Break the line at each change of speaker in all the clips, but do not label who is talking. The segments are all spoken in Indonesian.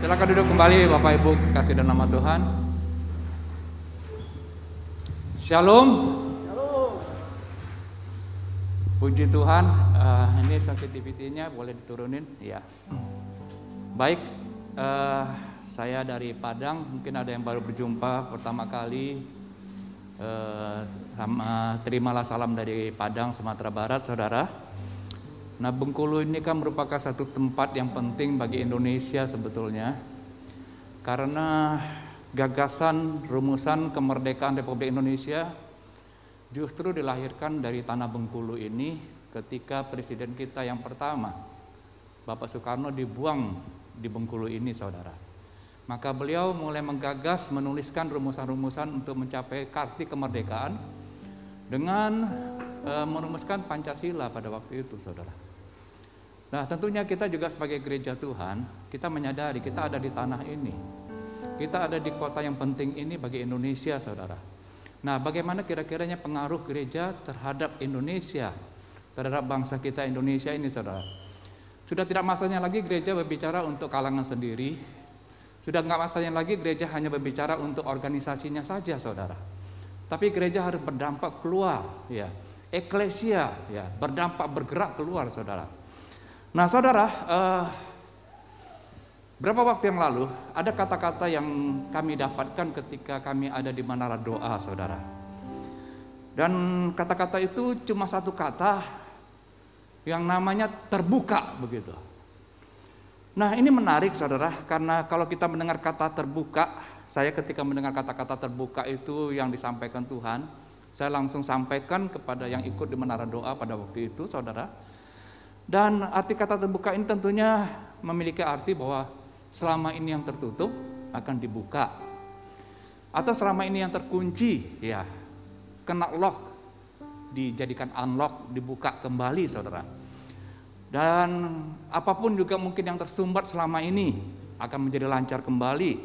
Silakan duduk kembali Bapak Ibu kasih dalam nama Tuhan. Shalom. Puji Tuhan. Ini sensitivity-nya boleh diturunin, ya. Baik, saya dari Padang. Mungkin ada yang baru berjumpa pertama kali. Terimalah salam dari Padang, Sumatera Barat, saudara. Nah, Bengkulu ini kan merupakan satu tempat yang penting bagi Indonesia sebetulnya, karena gagasan rumusan kemerdekaan Republik Indonesia justru dilahirkan dari tanah Bengkulu ini ketika presiden kita yang pertama, Bapak Soekarno, dibuang di Bengkulu ini, saudara. Maka beliau mulai menggagas menuliskan rumusan-rumusan untuk mencapai Karti Kemerdekaan dengan merumuskan Pancasila pada waktu itu, saudara. Nah, tentunya kita juga sebagai gereja Tuhan, kita menyadari kita ada di tanah ini. Kita ada di kota yang penting ini bagi Indonesia, saudara. Nah, bagaimana kira-kiranya pengaruh gereja terhadap Indonesia, terhadap bangsa kita Indonesia ini, saudara? Sudah tidak masanya lagi gereja berbicara untuk kalangan sendiri. Sudah nggak masanya lagi gereja hanya berbicara untuk organisasinya saja, saudara. Tapi gereja harus berdampak keluar, ya. Eklesia, ya, berdampak bergerak keluar, saudara. Nah, saudara, berapa waktu yang lalu ada kata-kata yang kami dapatkan ketika kami ada di Menara Doa, saudara. Dan kata-kata itu cuma satu kata yang namanya terbuka, begitu. Nah, ini menarik, saudara, karena kalau kita mendengar kata terbuka, saya ketika mendengar kata-kata terbuka itu yang disampaikan Tuhan, saya langsung sampaikan kepada yang ikut di Menara Doa pada waktu itu, saudara. Dan arti kata terbuka ini tentunya memiliki arti bahwa selama ini yang tertutup akan dibuka, atau selama ini yang terkunci, ya, kena lock, dijadikan unlock, dibuka kembali, saudara. Dan apapun juga mungkin yang tersumbat selama ini akan menjadi lancar kembali.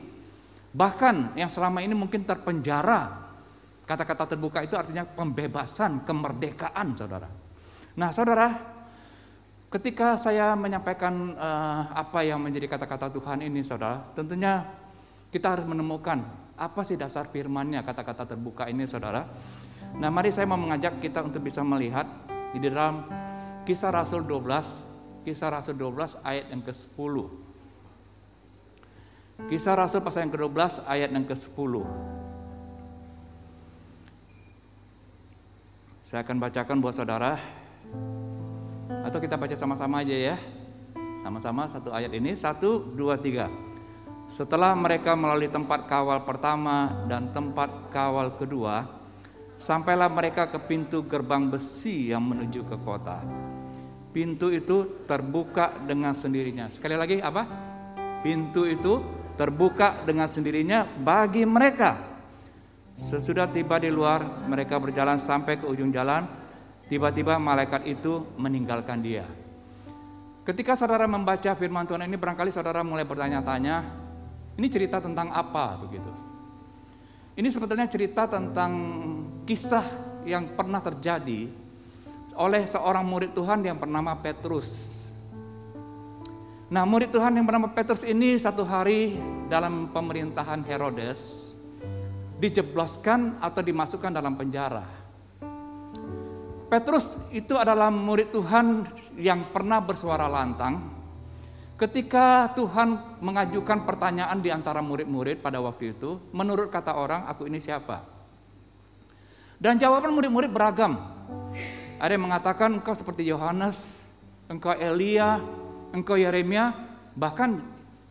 Bahkan yang selama ini mungkin terpenjara, kata-kata terbuka itu artinya pembebasan, kemerdekaan, saudara. Nah, saudara, ketika saya menyampaikan apa yang menjadi kata-kata Tuhan ini, saudara, tentunya kita harus menemukan apa sih dasar firman-Nya, kata-kata terbuka ini, saudara. Nah, mari saya mau mengajak kita untuk bisa melihat di dalam Kisah Rasul 12, Kisah Rasul 12 ayat yang ke-10. Kisah Rasul pasal yang ke-12 ayat yang ke-10. Saya akan bacakan buat saudara, atau kita baca sama-sama aja ya. Sama-sama satu ayat ini, 1, 2, 3. Setelah mereka melalui tempat kawal pertama dan tempat kawal kedua, sampailah mereka ke pintu gerbang besi yang menuju ke kota. Pintu itu terbuka dengan sendirinya. Sekali lagi, apa? Pintu itu terbuka dengan sendirinya bagi mereka. Sesudah tiba di luar, mereka berjalan sampai ke ujung jalan. Tiba-tiba malaikat itu meninggalkan dia. Ketika saudara membaca firman Tuhan ini, barangkali saudara mulai bertanya-tanya, ini cerita tentang apa, begitu? Ini sebetulnya cerita tentang kisah yang pernah terjadi oleh seorang murid Tuhan yang bernama Petrus. Nah, murid Tuhan yang bernama Petrus ini satu hari dalam pemerintahan Herodes dijebloskan atau dimasukkan dalam penjara. Petrus itu adalah murid Tuhan yang pernah bersuara lantang ketika Tuhan mengajukan pertanyaan di antara murid-murid pada waktu itu, menurut kata orang, aku ini siapa? Dan jawaban murid-murid beragam. Ada yang mengatakan engkau seperti Yohanes, engkau Elia, engkau Yeremia. Bahkan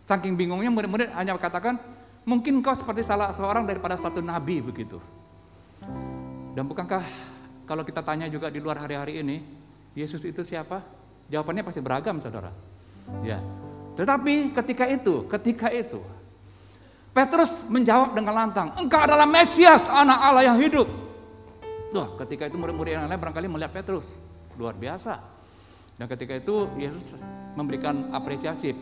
saking bingungnya murid-murid hanya katakan, mungkin engkau seperti salah seorang daripada satu nabi, begitu. Dan bukankah kalau kita tanya juga di luar hari-hari ini, Yesus itu siapa? Jawabannya pasti beragam, saudara. Ya. Tetapi ketika itu, Petrus menjawab dengan lantang, engkau adalah Mesias, anak Allah yang hidup. Wah, ketika itu murid-murid yang lain barangkali melihat Petrus, luar biasa. Dan ketika itu Yesus memberikan apresiasi.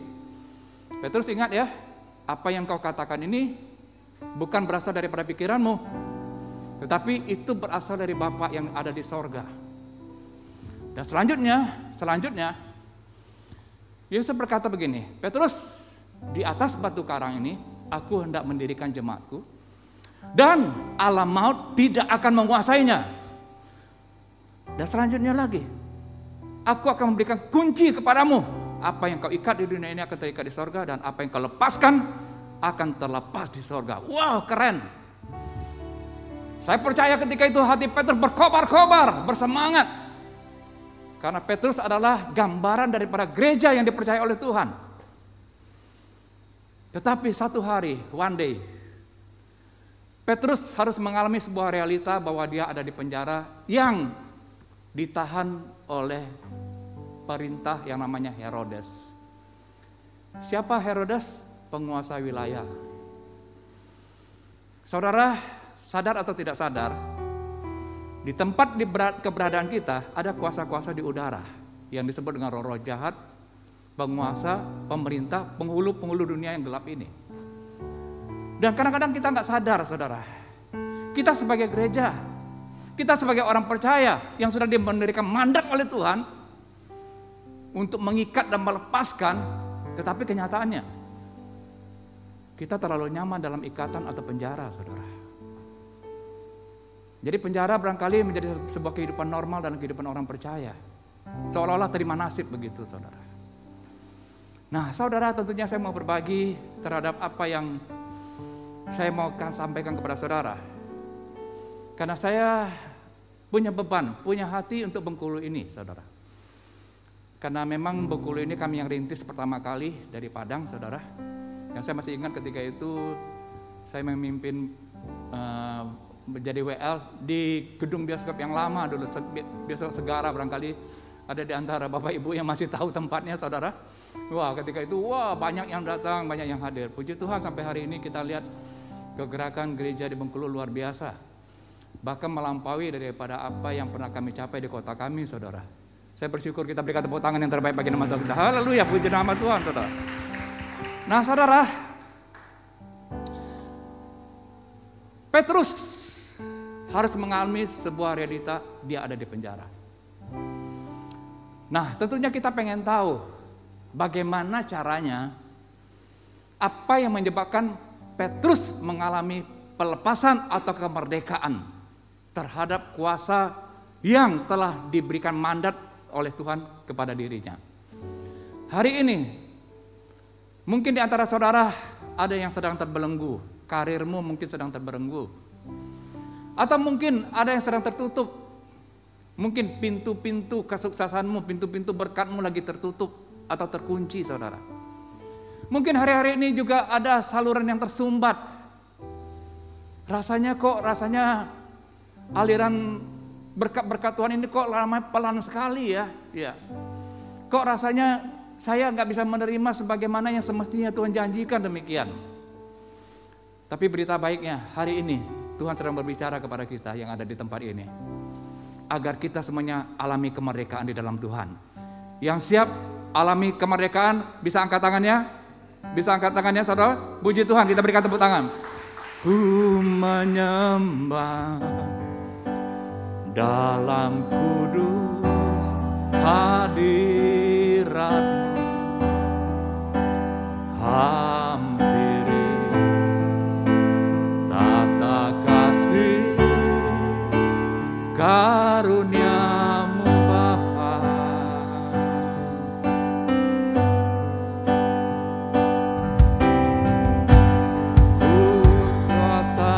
Petrus, ingat ya, apa yang kau katakan ini bukan berasal daripada pikiranmu, tetapi itu berasal dari Bapa yang ada di sorga. Dan selanjutnya Yesus berkata begini, Petrus, di atas batu karang ini aku hendak mendirikan jemaatku, dan alam maut tidak akan menguasainya. Dan selanjutnya lagi, aku akan memberikan kunci kepadamu. Apa yang kau ikat di dunia ini akan terikat di sorga, dan apa yang kau lepaskan akan terlepas di sorga. Wow, keren. Saya percaya ketika itu hati Petrus berkobar-kobar, bersemangat. Karena Petrus adalah gambaran daripada gereja yang dipercaya oleh Tuhan. Tetapi satu hari, one day, Petrus harus mengalami sebuah realita bahwa dia ada di penjara yang ditahan oleh perintah yang namanya Herodes. Siapa Herodes? Penguasa wilayah. Saudara, sadar atau tidak sadar, di tempat keberadaan kita ada kuasa-kuasa di udara yang disebut dengan roh-roh jahat, penguasa, pemerintah, penghulu dunia yang gelap ini. Dan kadang-kadang kita nggak sadar, saudara. Kita sebagai gereja, kita sebagai orang percaya yang sudah diberikan mandat oleh Tuhan untuk mengikat dan melepaskan, tetapi kenyataannya kita terlalu nyaman dalam ikatan atau penjara, saudara. Jadi penjara barangkali menjadi sebuah kehidupan normal dalam kehidupan orang percaya. Seolah-olah terima nasib begitu, saudara. Nah, saudara, tentunya saya mau berbagi terhadap apa yang saya mau sampaikan kepada saudara. Karena saya punya beban, punya hati untuk Bengkulu ini, saudara. Karena memang Bengkulu ini kami yang rintis pertama kali dari Padang, saudara. Yang saya masih ingat ketika itu saya memimpin menjadi WL di gedung bioskop yang lama dulu, bioskop Segara, barangkali ada di antara Bapak Ibu yang masih tahu tempatnya, saudara. Wah, ketika itu banyak yang datang, banyak yang hadir. Puji Tuhan sampai hari ini kita lihat kegerakan gereja di Bengkulu luar biasa. Bahkan melampaui daripada apa yang pernah kami capai di kota kami, saudara. Saya bersyukur kita berikan tepuk tangan yang terbaik bagi nama Tuhan kita. Haleluya, puji nama Tuhan, saudara. Nah, saudara, Petrus harus mengalami sebuah realita, dia ada di penjara. Nah, tentunya kita pengen tahu bagaimana caranya, apa yang menyebabkan Petrus mengalami pelepasan atau kemerdekaan terhadap kuasa yang telah diberikan mandat oleh Tuhan kepada dirinya. Hari ini, mungkin di antara saudara ada yang sedang terbelenggu, karirmu mungkin sedang terbelenggu. Atau mungkin ada yang sedang tertutup. Mungkin pintu-pintu kesuksesanmu, pintu-pintu berkatmu lagi tertutup atau terkunci, saudara. Mungkin hari-hari ini juga ada saluran yang tersumbat. Rasanya aliran berkat-berkat Tuhan ini kok lama pelan sekali ya. Kok rasanya saya nggak bisa menerima sebagaimana yang semestinya Tuhan janjikan demikian. Tapi berita baiknya hari ini Tuhan sedang berbicara kepada kita yang ada di tempat ini, agar kita semuanya alami kemerdekaan di dalam Tuhan. Yang siap alami kemerdekaan bisa angkat tangannya? Bisa angkat tangannya, saudara? Puji Tuhan, kita berikan tepuk tangan. Ku menyembah dalam kudus hadirat-Mu, hampiri tata kasih karunia-Mu Bapa. Kekuatanku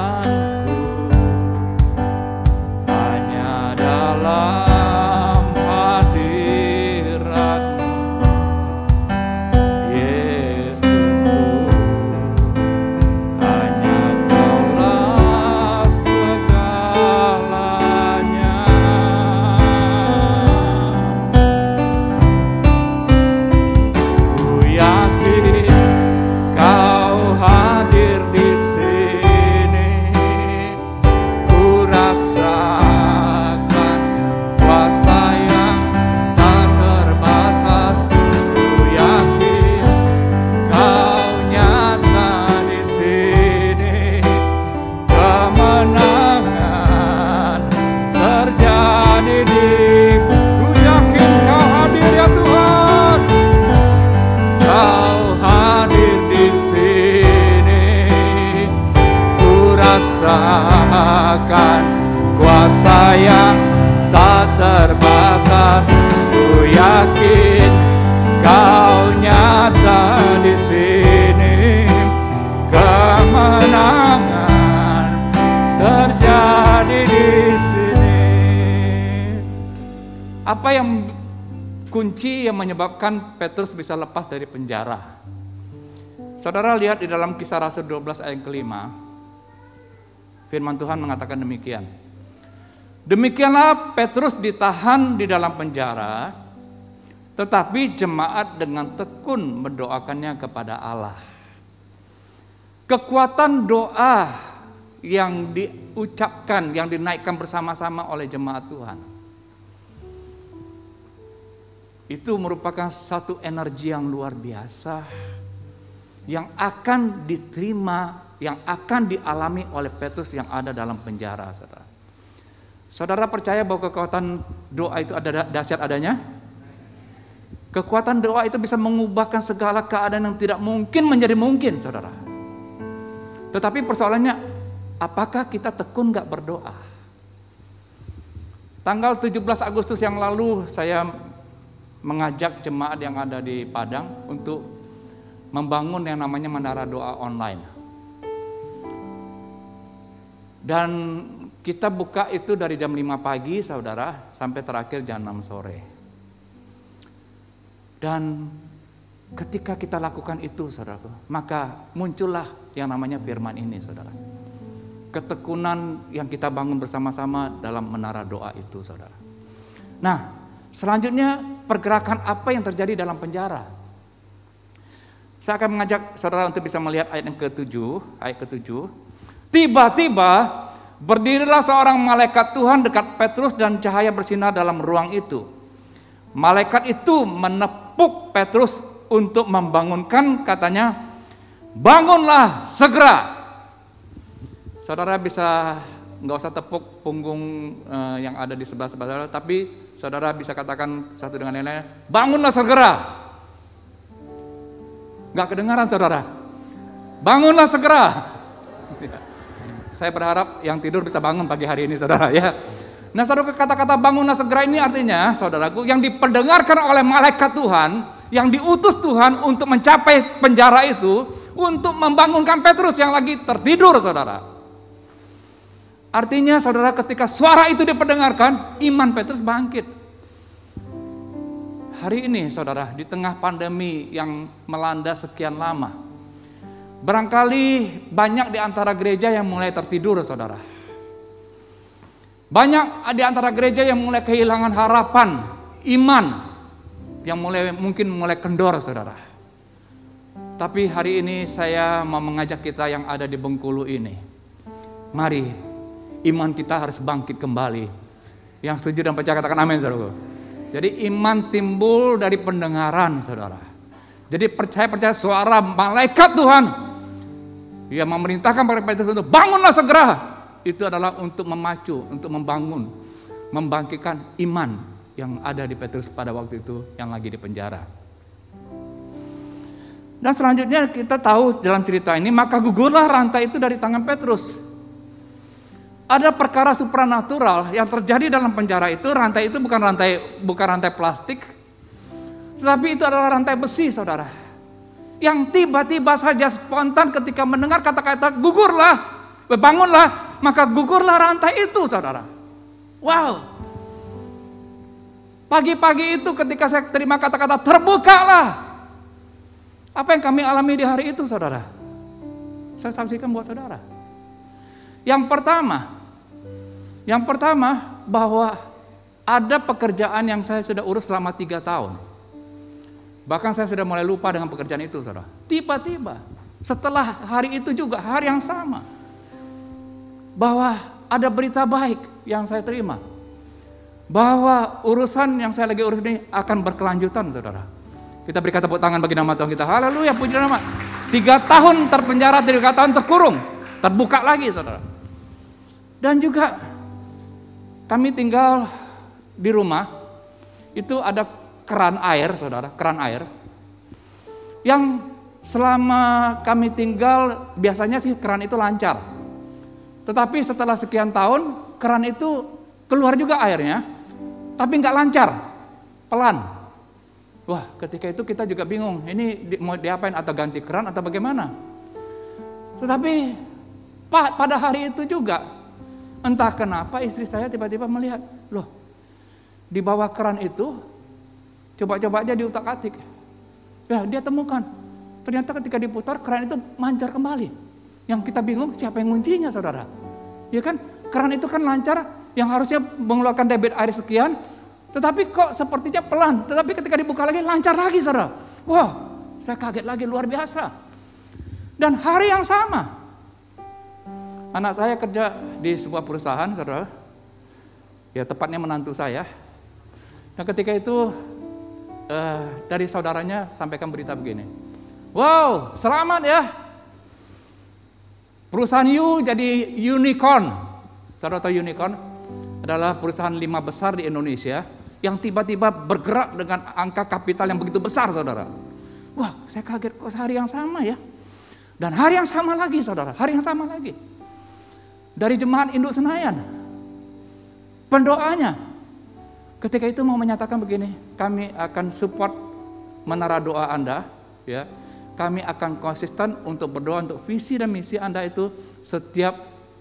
hanya dalam hadirat-Mu, Yesus. nyatakan kuasa yang tak terbatas. Ku yakin Kau nyata di sini, kemenangan terjadi di sini. Apa yang kunci yang menyebabkan Petrus bisa lepas dari penjara? Saudara lihat di dalam Kisah Rasul 12 ayat kelima, firman Tuhan mengatakan demikian. Demikianlah Petrus ditahan di dalam penjara, tetapi jemaat dengan tekun mendoakannya kepada Allah. Kekuatan doa yang diucapkan, yang dinaikkan bersama-sama oleh jemaat Tuhan, itu merupakan satu energi yang luar biasa, yang akan diterima, yang akan dialami oleh Petrus yang ada dalam penjara, saudara. Saudara percaya bahwa kekuatan doa itu ada dahsyat adanya? Kekuatan doa itu bisa mengubahkan segala keadaan yang tidak mungkin menjadi mungkin, saudara. Tetapi persoalannya, apakah kita tekun gak berdoa? Tanggal 17 Agustus yang lalu, saya mengajak jemaat yang ada di Padang untuk membangun yang namanya Menara Doa Online. Dan kita buka itu dari jam 5 pagi, saudara, sampai terakhir jam 6 sore. Dan ketika kita lakukan itu, saudara, maka muncullah yang namanya firman ini, saudara. Ketekunan yang kita bangun bersama-sama dalam menara doa itu, saudara. Nah, selanjutnya pergerakan apa yang terjadi dalam penjara? Saya akan mengajak saudara untuk bisa melihat ayat yang ke-7. Tiba-tiba berdirilah seorang malaikat Tuhan dekat Petrus dan cahaya bersinar dalam ruang itu. Malaikat itu menepuk Petrus untuk membangunkan, katanya, bangunlah segera. Saudara bisa nggak usah tepuk punggung yang ada di sebelah saudara, tapi saudara bisa katakan satu dengan yang lain, bangunlah segera. Nggak kedengaran, saudara? Bangunlah segera. Saya berharap yang tidur bisa bangun pagi hari ini, saudara, ya. Nah, saudara, kata-kata bangunlah segera ini artinya, saudaraku, yang diperdengarkan oleh malaikat Tuhan, yang diutus Tuhan untuk mencapai penjara itu, untuk membangunkan Petrus yang lagi tertidur, saudara. Artinya, saudara, ketika suara itu diperdengarkan, iman Petrus bangkit. Hari ini, saudara, di tengah pandemi yang melanda sekian lama, barangkali banyak di antara gereja yang mulai tertidur, saudara. Banyak di antara gereja yang mulai kehilangan harapan, iman, yang mungkin mulai kendor, saudara. Tapi hari ini saya mau mengajak kita yang ada di Bengkulu ini, mari iman kita harus bangkit kembali. Yang setuju dan percaya katakan amin, saudara. Jadi iman timbul dari pendengaran, saudara. Jadi percaya suara malaikat Tuhan yang memerintahkan para Petrus untuk bangunlah segera. Itu adalah untuk memacu, untuk membangun, membangkitkan iman yang ada di Petrus pada waktu itu yang lagi di penjara. Dan selanjutnya kita tahu dalam cerita ini, maka gugurlah rantai itu dari tangan Petrus. Ada perkara supranatural yang terjadi dalam penjara itu. Rantai itu bukan rantai plastik, tetapi itu adalah rantai besi, saudara. Yang tiba-tiba saja spontan ketika mendengar kata-kata gugurlah, bangunlah, maka gugurlah rantai itu, saudara. Wow. Pagi-pagi itu ketika saya terima kata-kata terbukalah. Apa yang kami alami di hari itu, saudara? Saya saksikan buat saudara. Yang pertama bahwa ada pekerjaan yang saya sudah urus selama 3 tahun. Bahkan saya sudah mulai lupa dengan pekerjaan itu, saudara. Tiba-tiba setelah hari itu juga, hari yang sama, bahwa ada berita baik yang saya terima, bahwa urusan yang saya lagi urus ini akan berkelanjutan, saudara. Kita berikan tepuk tangan bagi nama Tuhan kita. Haleluya, puji nama. 3 tahun terpenjara, 3 tahun terkurung, terbuka lagi, saudara. Dan juga kami tinggal di rumah, itu ada keran air, saudara, keran air. Yang selama kami tinggal biasanya sih keran itu lancar. Tetapi setelah sekian tahun, keran itu keluar juga airnya, tapi nggak lancar, pelan. Wah, ketika itu kita juga bingung, ini mau diapain, atau ganti keran atau bagaimana. Tetapi pada hari itu juga, entah kenapa istri saya tiba-tiba melihat, loh, di bawah keran itu, coba-coba aja diutak-atik. Ya, dia temukan, ternyata ketika diputar, keran itu lancar kembali. Yang kita bingung, siapa yang nguncinya, saudara? Ya kan, keran itu kan lancar, yang harusnya mengeluarkan debit air sekian, tetapi kok sepertinya pelan. Tetapi ketika dibuka lagi, lancar lagi, saudara. Wah, saya kaget lagi, luar biasa. Dan hari yang sama, anak saya kerja di sebuah perusahaan, saudara. Ya, tepatnya menantu saya. Dan ketika itu, dari saudaranya sampaikan berita begini. Wow, selamat ya. Perusahaan You jadi unicorn. Saudara tahu unicorn? Adalah perusahaan 5 besar di Indonesia yang tiba-tiba bergerak dengan angka kapital yang begitu besar, saudara. Wah, saya kaget, kok hari yang sama ya. Dan hari yang sama lagi, saudara, hari yang sama lagi. Dari Jemaat Induk Senayan, pendoanya ketika itu mau menyatakan begini, kami akan support menara doa Anda, ya. Kami akan konsisten untuk berdoa untuk visi dan misi Anda itu setiap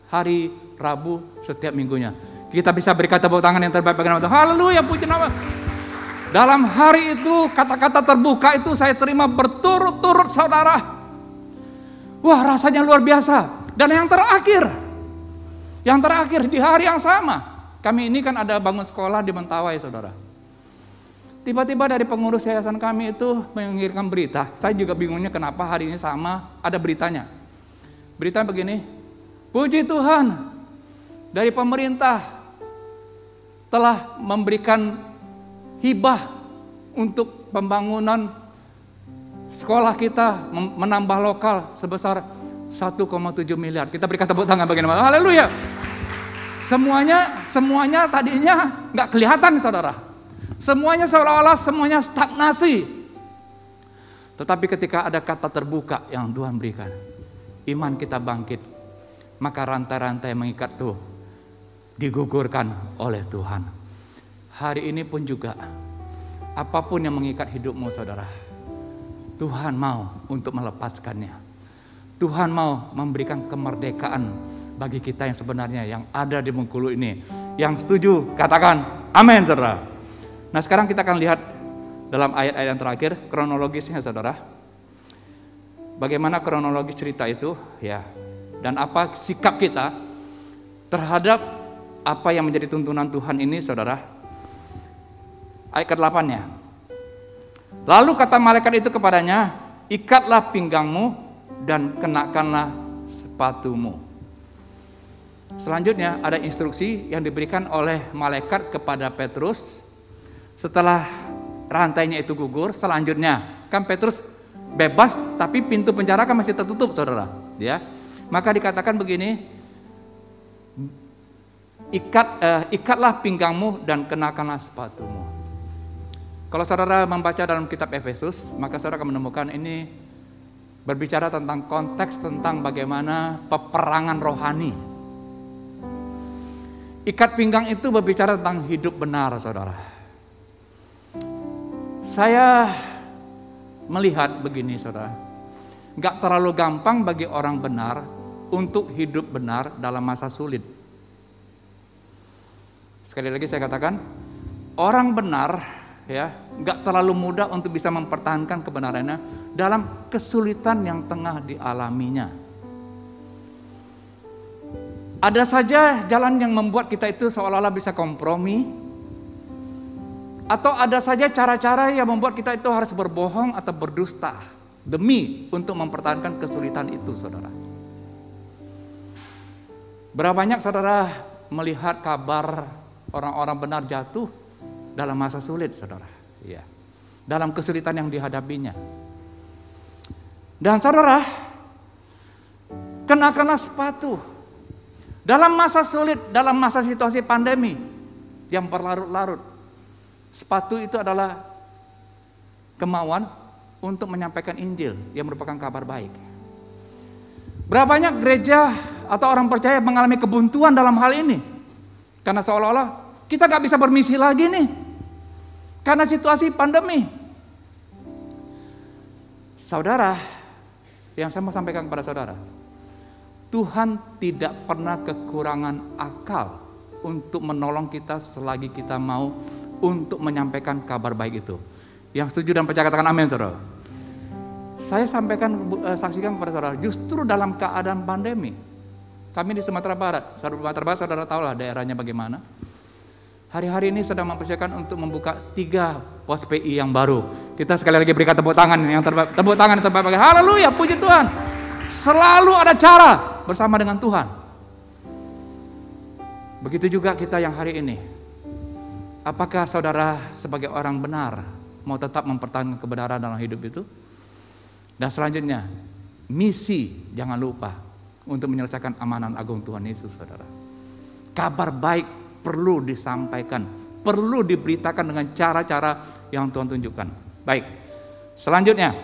hari Rabu, setiap minggunya. Kita bisa berikan tepuk tangan yang terbaik bagi nama Tuhan. Haleluya, puji nama. Dalam hari itu, kata-kata terbuka itu saya terima berturut-turut, saudara. Wah, rasanya luar biasa. Dan yang terakhir di hari yang sama, kami ini kan ada bangun sekolah di Mentawai, saudara. Tiba-tiba dari pengurus yayasan kami itu mengirimkan berita. Saya juga bingungnya kenapa hari ini sama, ada beritanya. Berita begini, puji Tuhan, dari pemerintah telah memberikan hibah untuk pembangunan sekolah kita, menambah lokal sebesar 1,7 miliar. Kita berikan tepuk tangan bagaimana? Haleluya. Semuanya tadinya nggak kelihatan, saudara. Semuanya seolah-olah semuanya stagnasi. Tetapi ketika ada kata terbuka yang Tuhan berikan, iman kita bangkit, maka rantai-rantai yang mengikat itu digugurkan oleh Tuhan. Hari ini pun juga, apapun yang mengikat hidupmu, saudara, Tuhan mau untuk melepaskannya. Tuhan mau memberikan kemerdekaan bagi kita yang sebenarnya yang ada di Bengkulu ini. Yang setuju, katakan amin, saudara. Nah, sekarang kita akan lihat dalam ayat-ayat yang terakhir kronologisnya, saudara. Bagaimana kronologis cerita itu, ya, dan apa sikap kita terhadap apa yang menjadi tuntunan Tuhan ini, saudara. Ayat ke-8-nya. Lalu kata malaikat itu kepadanya, ikatlah pinggangmu dan kenakanlah sepatumu. Selanjutnya ada instruksi yang diberikan oleh malaikat kepada Petrus. Setelah rantainya itu gugur, selanjutnya kan Petrus bebas, tapi pintu penjara kan masih tertutup, saudara. Ya, maka dikatakan begini, ikatlah pinggangmu dan kenakanlah sepatumu. Kalau saudara membaca dalam kitab Efesus, maka saudara akan menemukan ini berbicara tentang konteks tentang bagaimana peperangan rohani. Ikat pinggang itu berbicara tentang hidup benar, saudara. Saya melihat begini, saudara, gak terlalu gampang bagi orang benar untuk hidup benar dalam masa sulit. Sekali lagi saya katakan, orang benar, ya, gak terlalu mudah untuk bisa mempertahankan kebenarannya dalam kesulitan yang tengah dialaminya. Ada saja jalan yang membuat kita itu seolah-olah bisa kompromi, atau ada saja cara-cara yang membuat kita itu harus berbohong atau berdusta demi untuk mempertahankan kesulitan itu, saudara. Berapa banyak saudara melihat kabar orang-orang benar jatuh dalam masa sulit, saudara, ya, dalam kesulitan yang dihadapinya. Dan saudara, kenakanlah sepatu dalam masa sulit, dalam masa situasi pandemi yang berlarut-larut. Sepatu itu adalah kemauan untuk menyampaikan Injil yang merupakan kabar baik. Berapa banyak gereja atau orang percaya mengalami kebuntuan dalam hal ini. Karena seolah-olah kita gak bisa bermisi lagi nih. Karena situasi pandemi. Saudara, yang saya mau sampaikan kepada saudara, Tuhan tidak pernah kekurangan akal untuk menolong kita selagi kita mau untuk menyampaikan kabar baik itu. Yang setuju dan percaya katakan amin, saudara. Saya saksikan kepada saudara, justru dalam keadaan pandemi, kami di Sumatera Barat, saudara tahu lah daerahnya bagaimana. Hari-hari ini sedang mempersiapkan untuk membuka 3 pos PI yang baru. Kita sekali lagi berikan tepuk tangan yang terbaik. Tepuk tangan yang terbaik. Haleluya, puji Tuhan. Selalu ada cara bersama dengan Tuhan. Begitu juga kita yang hari ini. Apakah saudara sebagai orang benar mau tetap mempertahankan kebenaran dalam hidup itu? Dan selanjutnya, misi jangan lupa untuk menyelesaikan amanat agung Tuhan Yesus, saudara. Kabar baik perlu disampaikan, perlu diberitakan dengan cara-cara yang Tuhan tunjukkan. Baik, selanjutnya,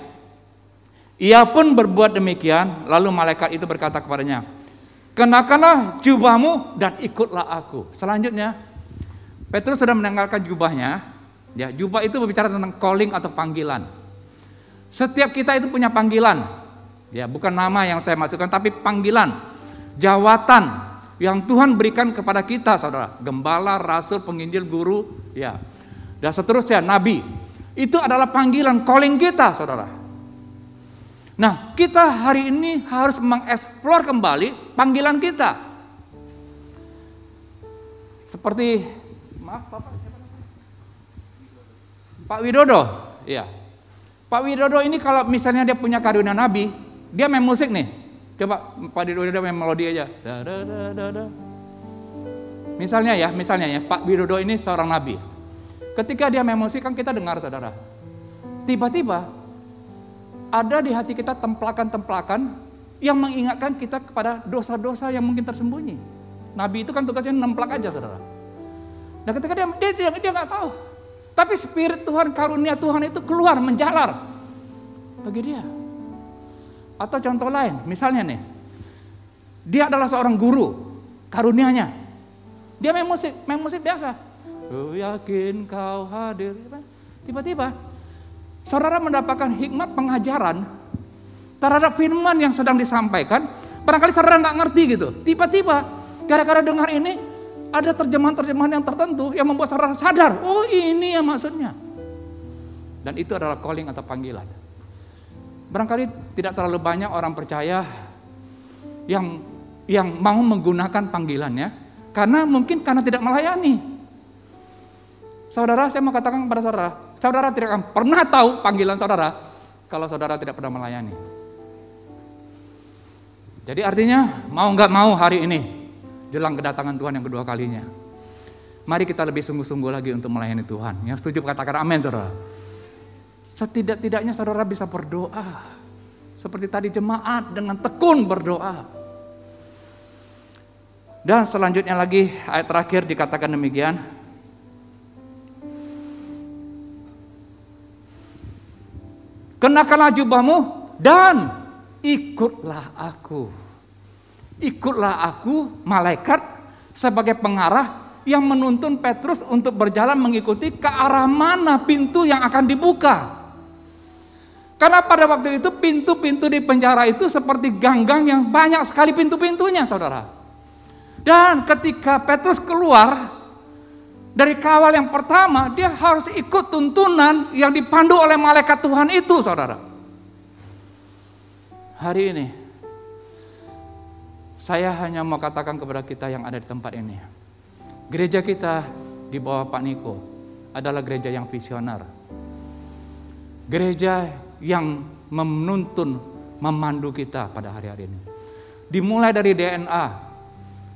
ia pun berbuat demikian, lalu malaikat itu berkata kepadanya, kenakanlah jubahmu dan ikutlah aku. Selanjutnya, Petrus sudah menanggalkan jubahnya. Ya, jubah itu berbicara tentang calling atau panggilan. Setiap kita itu punya panggilan. Ya, bukan nama yang saya masukkan, tapi panggilan, jawatan yang Tuhan berikan kepada kita, saudara. Gembala, rasul, penginjil, guru, ya, dan seterusnya, nabi. Itu adalah panggilan, calling kita, saudara. Nah, kita hari ini harus mengeksplor kembali panggilan kita. Seperti, maaf, Pak Widodo, ya. Pak Widodo ini kalau misalnya dia punya karunia nabi, dia main musik nih. Coba Pak Widodo main melodi aja. Misalnya ya, Pak Widodo ini seorang nabi. Ketika dia main musik kan kita dengar, saudara. Tiba-tiba ada di hati kita templakan-templakan yang mengingatkan kita kepada dosa-dosa yang mungkin tersembunyi. Nabi itu kan tugasnya nemplak aja, saudara. Nah, ketika dia nggak tahu. Tapi spirit Tuhan, karunia Tuhan itu keluar, menjalar bagi dia. Atau contoh lain, misalnya nih, dia adalah seorang guru, karunianya. Dia main musik biasa. Ku yakin kau hadir. Tiba-tiba, saudara mendapatkan hikmat pengajaran terhadap firman yang sedang disampaikan. Barangkali saudara nggak ngerti gitu. Tiba-tiba, gara-gara dengar ini, ada terjemahan-terjemahan yang tertentu yang membuat saudara sadar, oh ini ya maksudnya. Dan itu adalah calling atau panggilan. Barangkali tidak terlalu banyak orang percaya yang mau menggunakan panggilannya, karena tidak melayani. Saudara, saya mau katakan kepada saudara tidak akan pernah tahu panggilan saudara kalau saudara tidak pernah melayani. Jadi artinya mau nggak mau hari ini, jelang kedatangan Tuhan yang kedua kalinya, mari kita lebih sungguh-sungguh lagi untuk melayani Tuhan. Yang setuju katakan amin, saudara. Setidak-tidaknya saudara bisa berdoa seperti tadi jemaat dengan tekun berdoa. Dan selanjutnya lagi ayat terakhir dikatakan demikian. Kenakanlah jubahmu dan ikutlah aku. Ikutlah aku, malaikat, sebagai pengarah yang menuntun Petrus untuk berjalan mengikuti ke arah mana pintu yang akan dibuka. Karena pada waktu itu pintu-pintu di penjara itu seperti ganggang yang banyak sekali pintu-pintunya, saudara. Dan ketika Petrus keluar dari kawal yang pertama, dia harus ikut tuntunan yang dipandu oleh malaikat Tuhan itu, saudara. Hari ini, saya hanya mau katakan kepada kita yang ada di tempat ini. Gereja kita di bawah Pak Niko adalah gereja yang visioner. Gereja yang menuntun, memandu kita pada hari-hari ini. Dimulai dari DNA,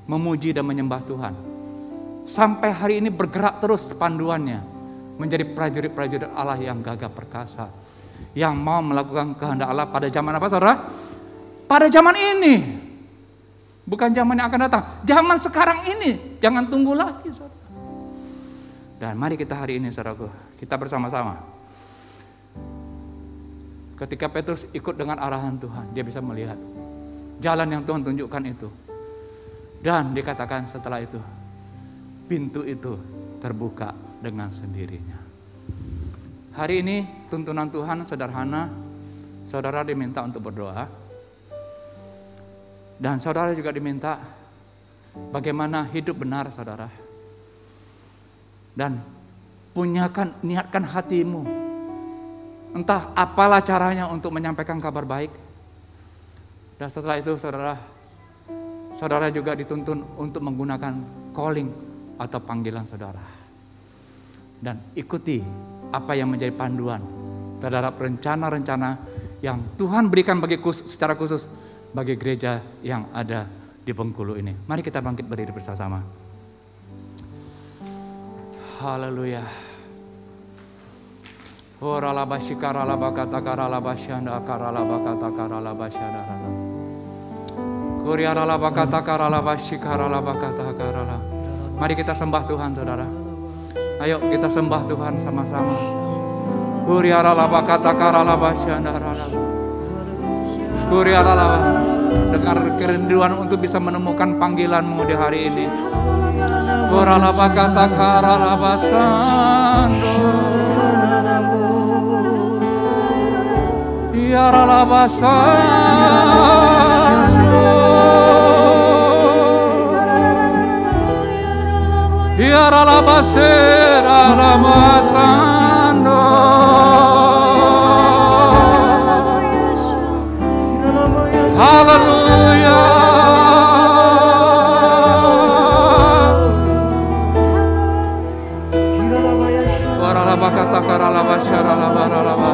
memuji dan menyembah Tuhan. Sampai hari ini bergerak terus panduannya, menjadi prajurit-prajurit Allah yang gagah perkasa. Yang mau melakukan kehendak Allah pada zaman apa, saudara? Pada zaman ini. Bukan zaman yang akan datang, zaman sekarang ini. Jangan tunggu lagi, saudara. Dan mari kita hari ini, saudaraku, kita bersama-sama. Ketika Petrus ikut dengan arahan Tuhan, dia bisa melihat jalan yang Tuhan tunjukkan itu. Dan dikatakan setelah itu, pintu itu terbuka dengan sendirinya. Hari ini tuntunan Tuhan sederhana, saudara diminta untuk berdoa. Dan saudara juga diminta bagaimana hidup benar saudara. Dan niatkan hatimu. Entah apalah caranya untuk menyampaikan kabar baik. Dan setelah itu saudara juga dituntun untuk menggunakan calling atau panggilan saudara. Dan ikuti apa yang menjadi panduan terhadap rencana-rencana yang Tuhan berikan secara khusus bagi gereja yang ada di Bengkulu ini. Mari kita bangkit berdiri bersama-sama. Haleluya. Oralaba shikaralaba kata karalaba syanda karalaba kata karalaba syanda. Kuriaralaba kata karalaba shikaralaba kata karala. Mari kita sembah Tuhan saudara. Ayo kita sembah Tuhan sama-sama. Kuriaralaba kata karalaba syanda karalaba. Kuriaralaba. Dengar kerinduan untuk bisa menemukan panggilanmu di hari ini. Kuralaba kata karalaba sando. Yaralaba sando. Yaralaba seralaba sando. Haleluya. Waralaba kata karalaba syaralaba ralaba.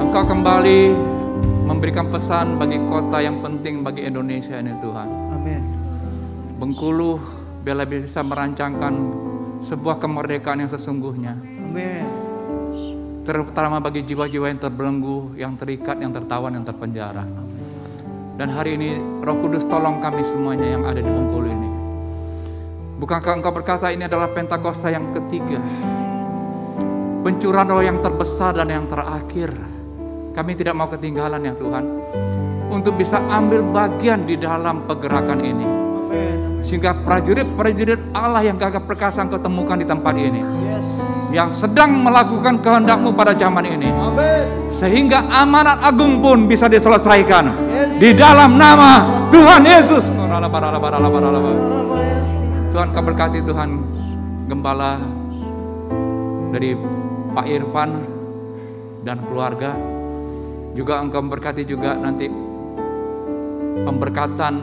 Engkau kembali memberikan pesan bagi kota yang penting bagi Indonesia ini Tuhan.
Amin.
Bengkulu bila bisa merancangkan sebuah kemerdekaan yang sesungguhnya.
Amin.
Terutama bagi jiwa-jiwa yang terbelenggu, yang terikat, yang tertawan, yang terpenjara. Dan hari ini Roh Kudus tolong kami semuanya yang ada di Bengkulu ini. Bukankah Engkau berkata ini adalah Pentakosta yang ketiga, pencurahan roh yang terbesar dan yang terakhir. Kami tidak mau ketinggalan ya Tuhan, untuk bisa ambil bagian di dalam pergerakan ini. Sehingga prajurit-prajurit Allah yang gagah perkasa Engkau temukan di tempat ini, yang sedang melakukan kehendak-Mu pada zaman ini. Sehingga amanat agung pun bisa diselesaikan di dalam nama Tuhan Yesus. Tuhan Kau berkati Tuhan Gembala dari Pak Irfan dan keluarga. Juga Engkau memberkati juga nanti pemberkatan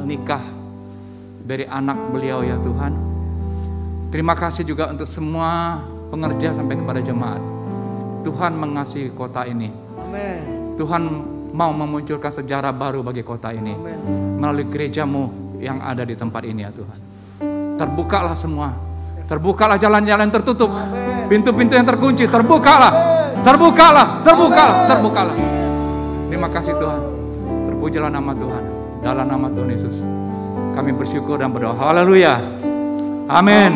nikah dari anak beliau ya Tuhan. Terima kasih juga untuk semua pengerja sampai kepada jemaat. Tuhan mengasihi kota ini.
Amen.
Tuhan mau memunculkan sejarah baru bagi kota ini.
Amen.
Melalui gereja-Mu yang ada di tempat ini ya Tuhan. Terbukalah semua. Terbukalah jalan-jalan tertutup. Pintu-pintu yang terkunci terbukalah. Terbukalah. Terima kasih Tuhan. Terpujilah nama Tuhan. Dalam nama Tuhan Yesus kami bersyukur dan berdoa. Haleluya. Amin.